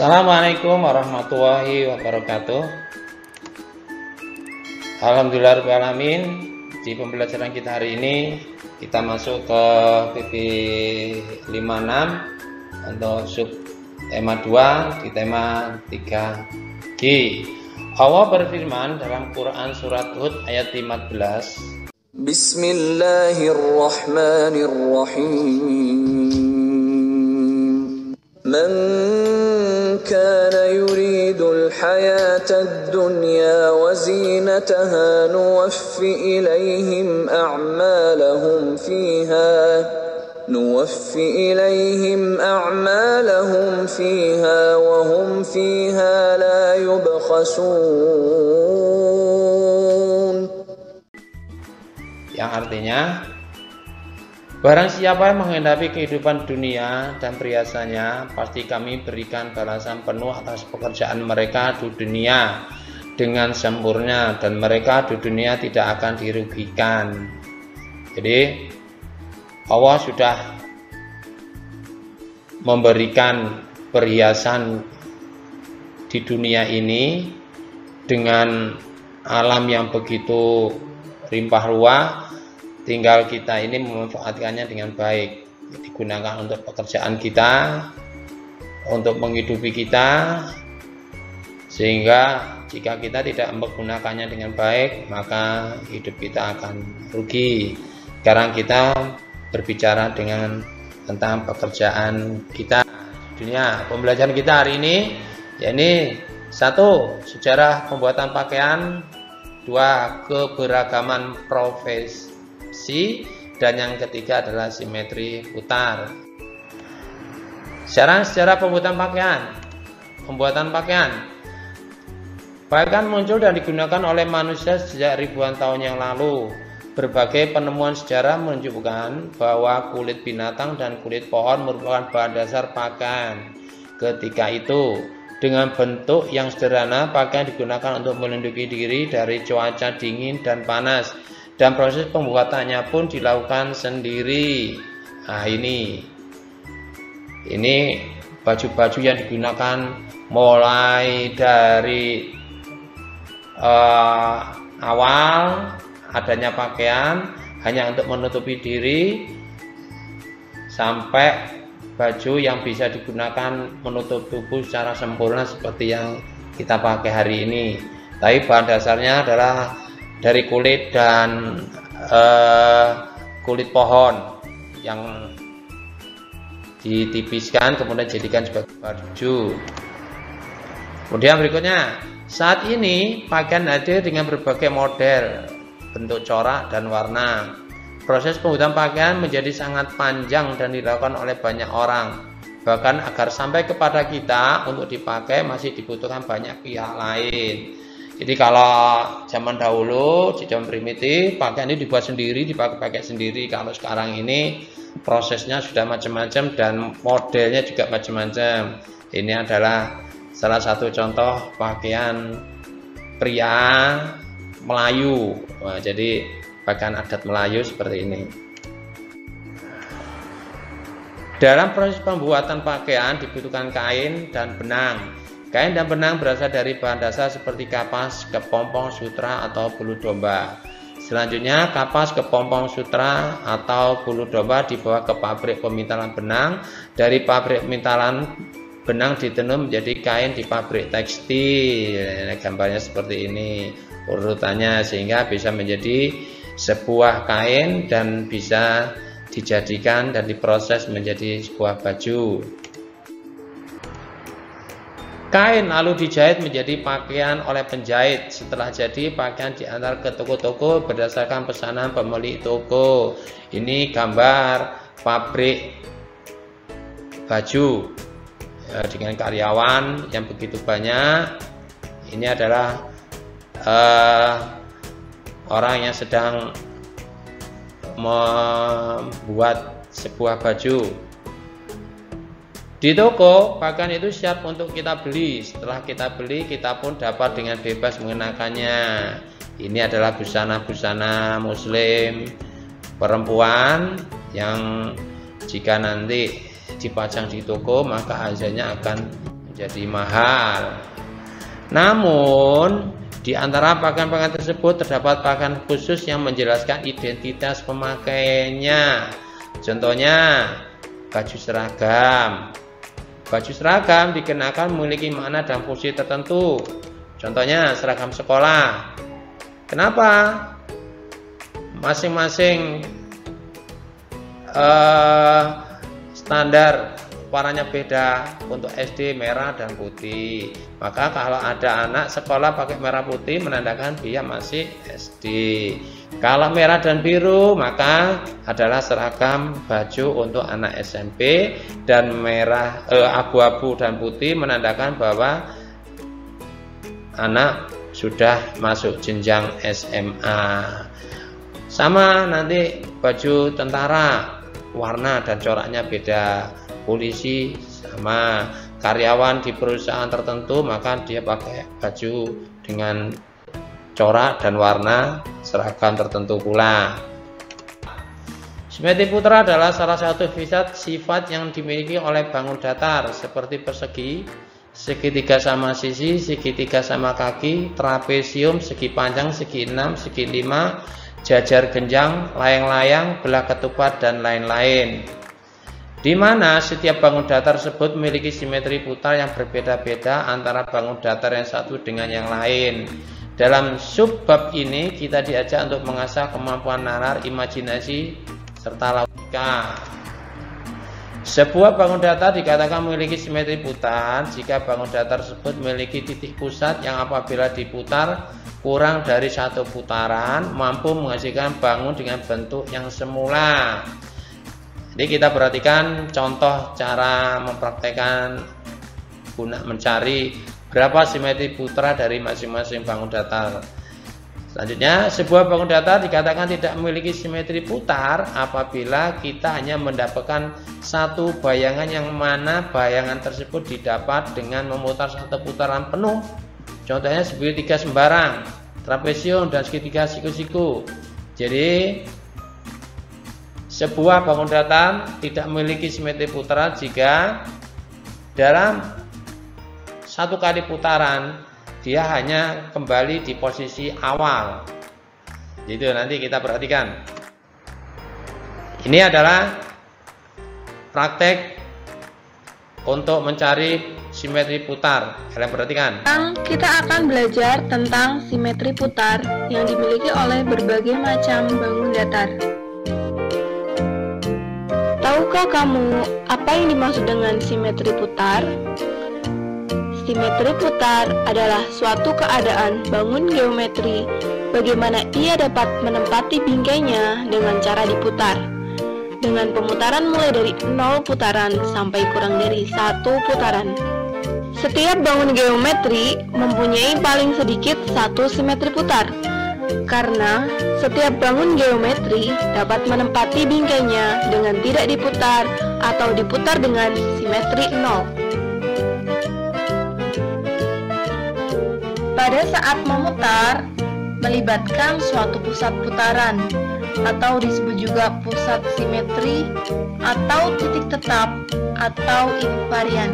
Assalamualaikum warahmatullahi wabarakatuh. Alhamdulillahirrahmanirrahim. Di pembelajaran kita hari ini kita masuk ke PP 56 untuk sub tema 2 di tema 3G. Allah berfirman dalam Quran surat Hud ayat 15. Bismillahirrahmanirrahim. Man kana yuridul hayatad dunya wa zinataha nuwaffi ilayhim a'malahum fiha wa hum fiha la yubkhasun. Yang artinya, barang siapa yang menghendaki kehidupan dunia dan perhiasannya, pasti kami berikan balasan penuh atas pekerjaan mereka di dunia dengan sempurna, dan mereka di dunia tidak akan dirugikan. Jadi Allah sudah memberikan perhiasan di dunia ini dengan alam yang begitu limpah ruah. Tinggal kita ini memanfaatkannya dengan baik, digunakan untuk pekerjaan kita, untuk menghidupi kita, sehingga jika kita tidak menggunakannya dengan baik, maka hidup kita akan rugi. Sekarang kita berbicara tentang pekerjaan kita di dunia. Pembelajaran kita hari ini, yakni 1. Sejarah pembuatan pakaian, 2. Keberagaman profesi, dan yang ketiga adalah simetri putar. Sejarah pembuatan pakaian. Pakaian muncul dan digunakan oleh manusia sejak ribuan tahun yang lalu. Berbagai penemuan sejarah menunjukkan bahwa kulit binatang dan kulit pohon merupakan bahan dasar pakaian. Ketika itu, dengan bentuk yang sederhana, pakaian digunakan untuk melindungi diri dari cuaca dingin dan panas. Dan proses pembuatannya pun dilakukan sendiri. Nah, ini baju-baju yang digunakan mulai dari awal adanya pakaian hanya untuk menutupi diri, sampai baju yang bisa digunakan menutup tubuh secara sempurna seperti yang kita pakai hari ini. Tapi bahan dasarnya adalah dari kulit dan kulit pohon yang ditipiskan kemudian dijadikan sebagai baju. Kemudian berikutnya, saat ini pakaian hadir dengan berbagai model, bentuk corak dan warna. Proses pembuatan pakaian menjadi sangat panjang dan dilakukan oleh banyak orang. Bahkan agar sampai kepada kita untuk dipakai masih dibutuhkan banyak pihak lain. Jadi kalau zaman dahulu, di zaman primitif, pakaian ini dibuat sendiri, dipakai sendiri. Kalau sekarang ini prosesnya sudah macam-macam dan modelnya juga macam-macam. Ini adalah salah satu contoh pakaian pria Melayu. Nah, jadi pakaian adat Melayu seperti ini. Dalam proses pembuatan pakaian dibutuhkan kain dan benang. Kain dan benang berasal dari bahan dasar seperti kapas, kepompong, sutra, atau bulu domba. Selanjutnya, kapas, kepompong, sutra, atau bulu domba dibawa ke pabrik pemintalan benang. Dari pabrik pemintalan benang ditenun menjadi kain di pabrik tekstil. Gambarnya seperti ini urutannya, sehingga bisa menjadi sebuah kain dan bisa dijadikan dan diproses menjadi sebuah baju. Kain lalu dijahit menjadi pakaian oleh penjahit. Setelah jadi, pakaian diantar ke toko-toko berdasarkan pesanan pemilik toko. Ini gambar pabrik baju dengan karyawan yang begitu banyak. Ini adalah orang yang sedang membuat sebuah baju. Di toko, pakaian itu siap untuk kita beli. Setelah kita beli, kita pun dapat dengan bebas mengenakannya. Ini adalah busana-busana muslim perempuan yang jika nanti dipajang di toko maka hasilnya akan menjadi mahal. Namun di antara pakaian-pakaian tersebut terdapat pakaian khusus yang menjelaskan identitas pemakainya. Contohnya baju seragam. Baju seragam dikenakan memiliki makna dan fungsi tertentu. Contohnya seragam sekolah. Kenapa? Masing-masing standar warnanya beda. Untuk SD merah dan putih. Maka kalau ada anak sekolah pakai merah putih menandakan dia masih SD. Kalau merah dan biru maka adalah seragam baju untuk anak SMP, dan merah abu-abu dan putih menandakan bahwa anak sudah masuk jenjang SMA. Sama nanti baju tentara, warna dan coraknya beda. Polisi sama, karyawan di perusahaan tertentu maka dia pakai baju dengan corak dan warna seragam tertentu pula. Simetri putra adalah salah satu sifat yang dimiliki oleh bangun datar seperti persegi, segitiga sama sisi, segitiga sama kaki, trapesium, segi panjang, segi 6, segi 5, jajar genjang, layang-layang, belah ketupat, dan lain-lain. Di mana setiap bangun datar tersebut memiliki simetri putar yang berbeda-beda antara bangun datar yang satu dengan yang lain. Dalam subbab ini kita diajak untuk mengasah kemampuan nalar, imajinasi, serta logika. Sebuah bangun datar dikatakan memiliki simetri putar jika bangun datar tersebut memiliki titik pusat yang apabila diputar kurang dari satu putaran mampu menghasilkan bangun dengan bentuk yang semula. Jadi kita perhatikan contoh cara mempraktekkan guna mencari berapa simetri putra dari masing-masing bangun datar. Selanjutnya, sebuah bangun datar dikatakan tidak memiliki simetri putar apabila kita hanya mendapatkan satu bayangan yang mana bayangan tersebut didapat dengan memutar satu putaran penuh. Contohnya segitiga sembarang, trapesium, dan segitiga siku-siku. Jadi sebuah bangun datar tidak memiliki simetri putaran jika dalam satu kali putaran dia hanya kembali di posisi awal. Itu nanti kita perhatikan. Ini adalah praktek untuk mencari simetri putar. Kalian perhatikan. Kita akan belajar tentang simetri putar yang dimiliki oleh berbagai macam bangun datar. Tahukah kamu apa yang dimaksud dengan simetri putar? Simetri putar adalah suatu keadaan bangun geometri bagaimana ia dapat menempati bingkainya dengan cara diputar dengan pemutaran mulai dari 0 putaran sampai kurang dari 1 putaran. Setiap bangun geometri mempunyai paling sedikit satu simetri putar karena setiap bangun geometri dapat menempati bingkainya dengan tidak diputar atau diputar dengan simetri 0. Pada saat memutar, melibatkan suatu pusat putaran atau disebut juga pusat simetri atau titik tetap atau invarian.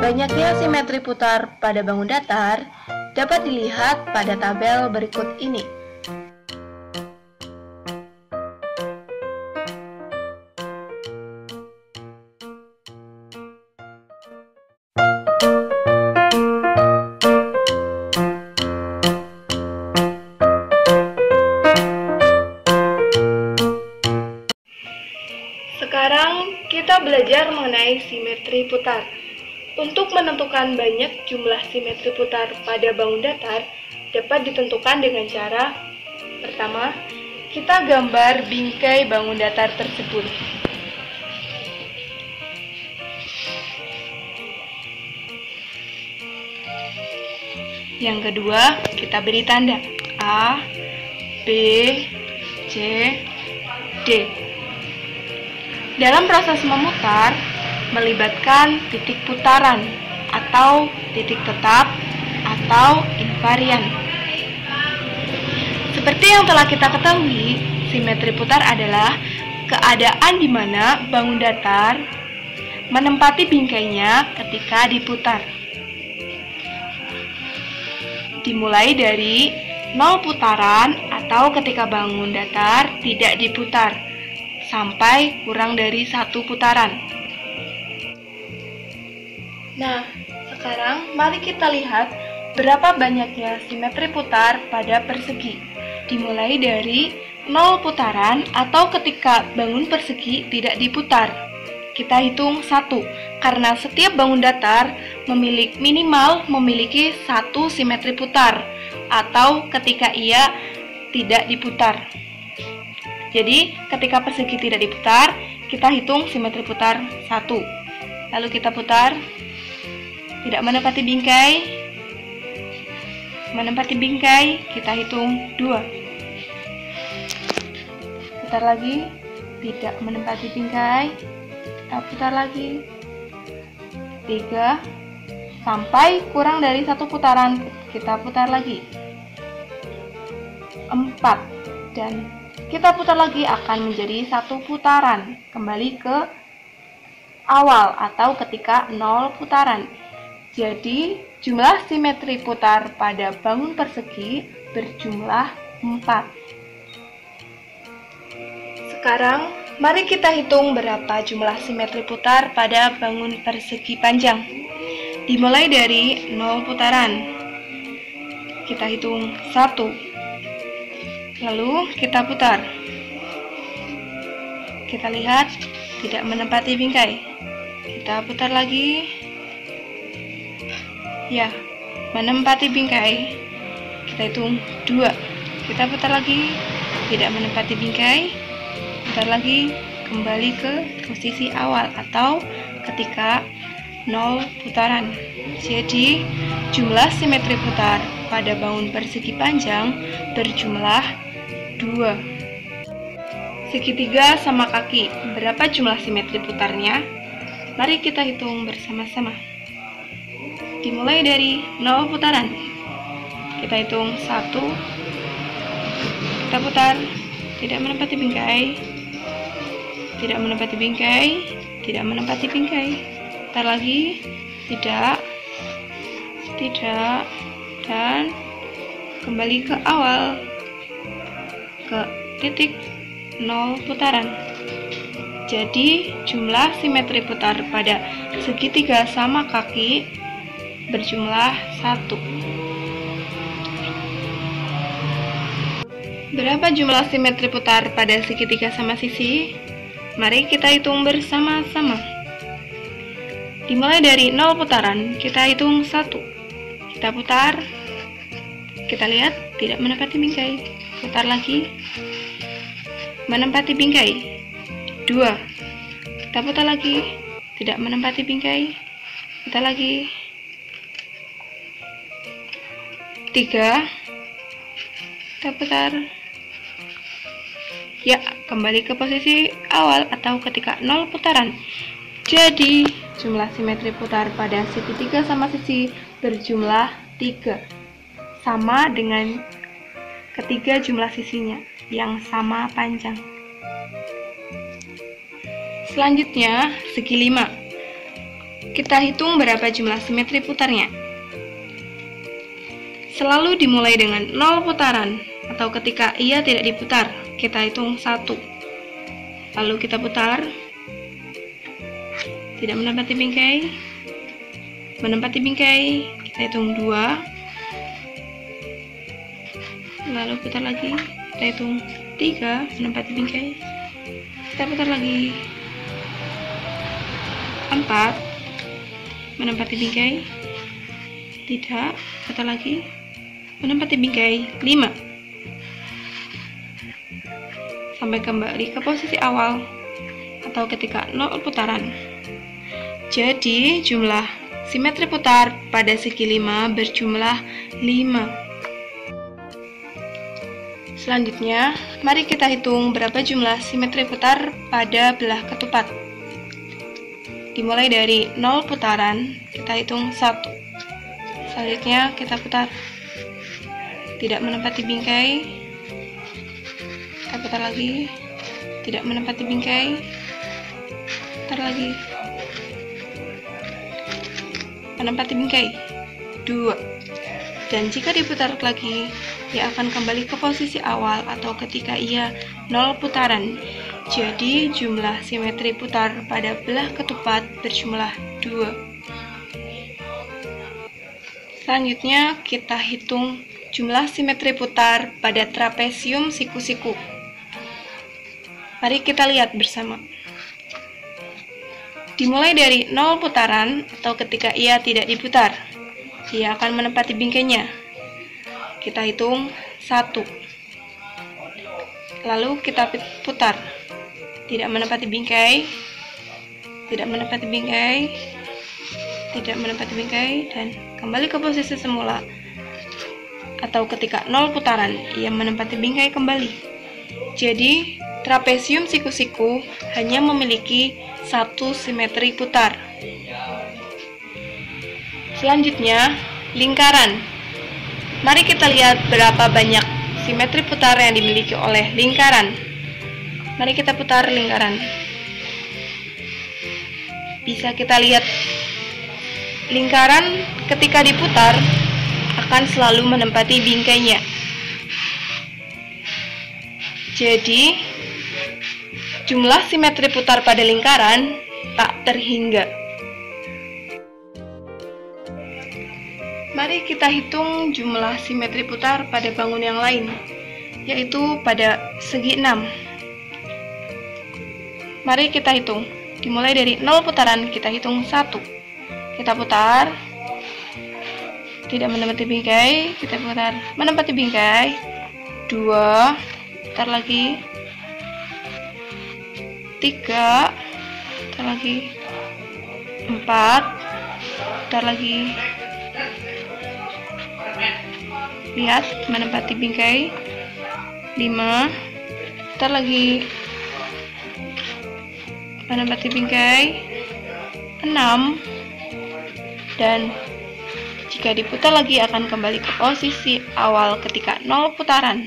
Banyaknya simetri putar pada bangun datar dapat dilihat pada tabel berikut ini. Sekarang kita belajar mengenai simetri putar. Untuk menentukan banyak jumlah simetri putar pada bangun datar dapat ditentukan dengan cara pertama, kita gambar bingkai bangun datar tersebut. Yang kedua, kita beri tanda A, B, C, D. Dalam proses memutar, melibatkan titik putaran atau titik tetap atau invarian. Seperti yang telah kita ketahui, simetri putar adalah keadaan di mana bangun datar menempati bingkainya ketika diputar. Dimulai dari 0 putaran atau ketika bangun datar tidak diputar, sampai kurang dari 1 putaran. Nah, sekarang mari kita lihat berapa banyaknya simetri putar pada persegi. Dimulai dari 0 putaran atau ketika bangun persegi tidak diputar. Kita hitung 1, karena setiap bangun datar minimal memiliki 1 simetri putar, atau ketika ia tidak diputar. Jadi, ketika persegi tidak diputar, kita hitung simetri putar 1. Lalu kita putar, tidak menempati bingkai, kita hitung 2. Putar lagi, tidak menempati bingkai, kita putar lagi 3, sampai kurang dari 1 putaran, kita putar lagi 4, dan kita putar lagi akan menjadi 1 putaran, kembali ke awal atau ketika 0 putaran. Jadi jumlah simetri putar pada bangun persegi berjumlah 4. Sekarang mari kita hitung berapa jumlah simetri putar pada bangun persegi panjang. Dimulai dari 0 putaran. Kita hitung 1. Lalu kita putar. Kita lihat tidak menempati bingkai. Kita putar lagi. Ya, menempati bingkai. Kita hitung 2. Kita putar lagi. Tidak menempati bingkai. Putar lagi, kembali ke posisi awal atau ketika 0 putaran. Jadi jumlah simetri putar pada bangun persegi panjang berjumlah 2. Segitiga sama kaki, berapa jumlah simetri putarnya? Mari kita hitung bersama-sama. Dimulai dari 0 putaran. Kita hitung 1. Kita putar, tidak menempati bingkai. Tidak menempati bingkai, tidak menempati bingkai. Putar lagi, tidak, dan kembali ke awal, ke titik 0 putaran. Jadi jumlah simetri putar pada segitiga sama kaki berjumlah 1. Berapa jumlah simetri putar pada segitiga sama sisi? Mari kita hitung bersama-sama. Dimulai dari 0 putaran, kita hitung 1. Kita putar. Kita lihat tidak menempati bingkai. Putar lagi. Menempati bingkai. 2. Kita putar lagi. Tidak menempati bingkai. Putar lagi. 3. Kita putar. Ya, kembali ke posisi awal atau ketika 0 putaran. Jadi, jumlah simetri putar pada segitiga sama sisi berjumlah 3. Sama dengan ketiga jumlah sisinya yang sama panjang. Selanjutnya, segi 5. Kita hitung berapa jumlah simetri putarnya. Selalu dimulai dengan 0 putaran atau ketika ia tidak diputar. Kita hitung 1. Lalu kita putar. Tidak menempati bingkai. Menempati bingkai. Kita hitung 2. Lalu putar lagi. Kita hitung 3. Menempati bingkai. Kita putar lagi. 4. Menempati bingkai. Tidak. Putar lagi. Menempati bingkai. 5. Sampai kembali ke posisi awal atau ketika 0 putaran. Jadi jumlah simetri putar pada segi 5 berjumlah 5. Selanjutnya, mari kita hitung berapa jumlah simetri putar pada belah ketupat. Dimulai dari 0 putaran, kita hitung 1. Selanjutnya kita putar. Tidak menempati bingkai. Kita putar lagi. Tidak menempati bingkai. Putar lagi. menempati bingkai 2. Dan jika diputar lagi, ia akan kembali ke posisi awal atau ketika ia 0 putaran. Jadi jumlah simetri putar pada belah ketupat berjumlah 2. Selanjutnya kita hitung jumlah simetri putar pada trapesium siku-siku. Mari kita lihat bersama. Dimulai dari 0 putaran atau ketika ia tidak diputar, ia akan menempati bingkainya. Kita hitung 1. Lalu kita putar. Tidak menempati bingkai, tidak menempati bingkai, tidak menempati bingkai, dan kembali ke posisi semula. Atau ketika 0 putaran, ia menempati bingkai kembali. Jadi, trapesium siku-siku hanya memiliki 1 simetri putar. Selanjutnya, lingkaran. Mari kita lihat berapa banyak simetri putar yang dimiliki oleh lingkaran. Mari kita putar lingkaran. Bisa kita lihat lingkaran ketika diputar akan selalu menempati bingkainya. Jadi, jumlah simetri putar pada lingkaran tak terhingga. Mari kita hitung jumlah simetri putar pada bangun yang lain, yaitu pada segi 6. Mari kita hitung. Dimulai dari 0 putaran, kita hitung 1. Kita putar. Tidak menempati bingkai, kita putar. Menempati bingkai. 2. Putar lagi. 3. Putar lagi. 4. Putar lagi. Lihat, menempati bingkai. 5. Putar lagi. Menempati bingkai 6. Dan jika diputar lagi akan kembali ke posisi awal ketika 0 putaran.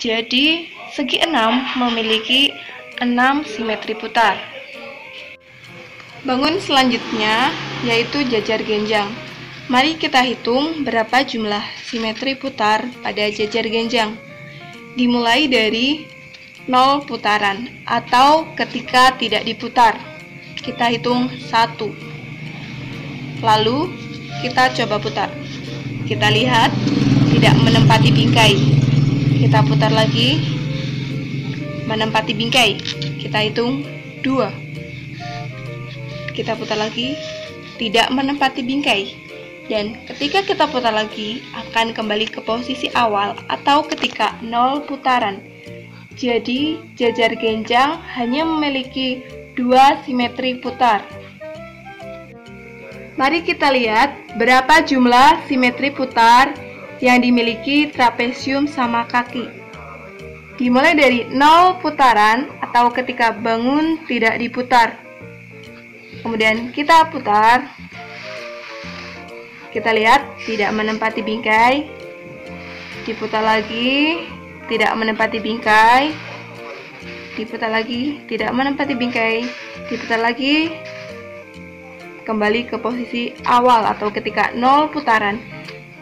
Jadi segi 6 memiliki 6 simetri putar. Bangun selanjutnya yaitu jajar genjang. Mari kita hitung berapa jumlah simetri putar pada jajar genjang. Dimulai dari 0 putaran atau ketika tidak diputar. Kita hitung 1. Lalu kita coba putar. Kita lihat tidak menempati bingkai. Kita putar lagi. Menempati bingkai. Kita hitung 2. Kita putar lagi. Tidak menempati bingkai. Dan ketika kita putar lagi akan kembali ke posisi awal atau ketika 0 putaran. Jadi, jajar genjang hanya memiliki 2 simetri putar. Mari kita lihat berapa jumlah simetri putar yang dimiliki trapesium sama kaki. Dimulai dari 0 putaran atau ketika bangun tidak diputar. Kemudian kita putar. Kita lihat tidak menempati bingkai. Diputar lagi. Tidak menempati bingkai. Diputar lagi, tidak menempati bingkai. Diputar lagi, kembali ke posisi awal atau ketika 0 putaran.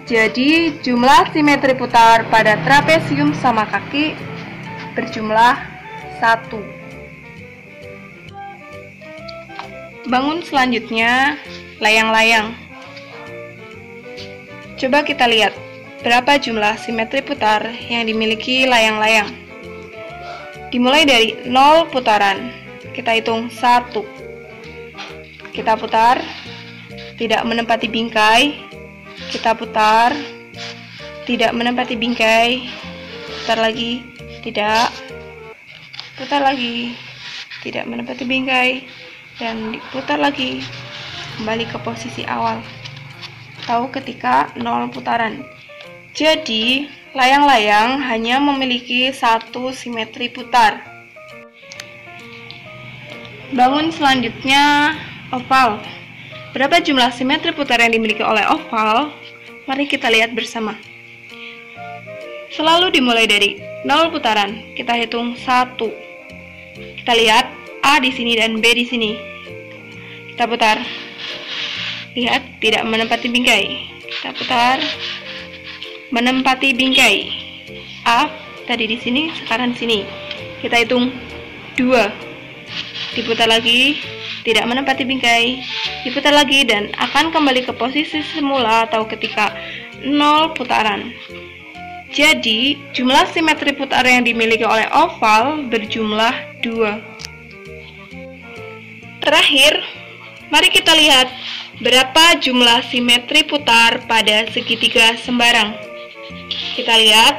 Jadi jumlah simetri putar pada trapesium sama kaki berjumlah 1. Bangun selanjutnya layang-layang. Coba kita lihat berapa jumlah simetri putar yang dimiliki layang-layang. Dimulai dari 0 putaran. Kita hitung 1. Kita putar. Tidak menempati bingkai. Kita putar. Tidak menempati bingkai. Putar lagi. Tidak. Putar lagi. Tidak menempati bingkai. Dan diputar lagi. Kembali ke posisi awal. Atau ketika 0 putaran. Jadi, layang-layang hanya memiliki 1 simetri putar. Bangun selanjutnya, oval. Berapa jumlah simetri putar yang dimiliki oleh oval? Mari kita lihat bersama. Selalu dimulai dari 0 putaran. Kita hitung 1. Kita lihat A di sini dan B di sini. Kita putar. Lihat, tidak menempati bingkai. Kita putar. Menempati bingkai. A tadi di sini, sekarang di sini. Kita hitung 2. Diputar lagi, tidak menempati bingkai. Diputar lagi dan akan kembali ke posisi semula atau ketika 0 putaran. Jadi, jumlah simetri putar yang dimiliki oleh oval berjumlah 2. Terakhir, mari kita lihat berapa jumlah simetri putar pada segitiga sembarang. Kita lihat,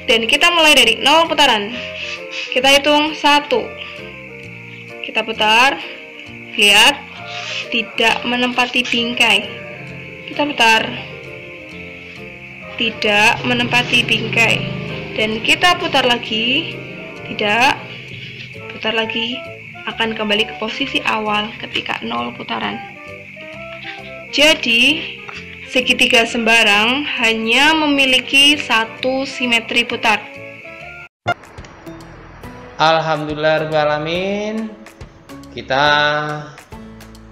dan kita mulai dari 0 putaran. Kita hitung 1. Kita putar, lihat, tidak menempati bingkai. Kita putar, tidak menempati bingkai. Dan kita putar lagi, tidak, putar lagi, akan kembali ke posisi awal ketika 0 putaran. Jadi, segitiga sembarang hanya memiliki 1 simetri putar. Alhamdulillahirrahmanirrahim. Kita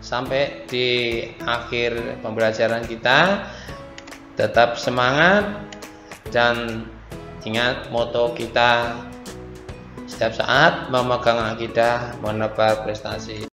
sampai di akhir pembelajaran kita. Tetap semangat dan ingat moto kita setiap saat: memegang akidah, menebar prestasi.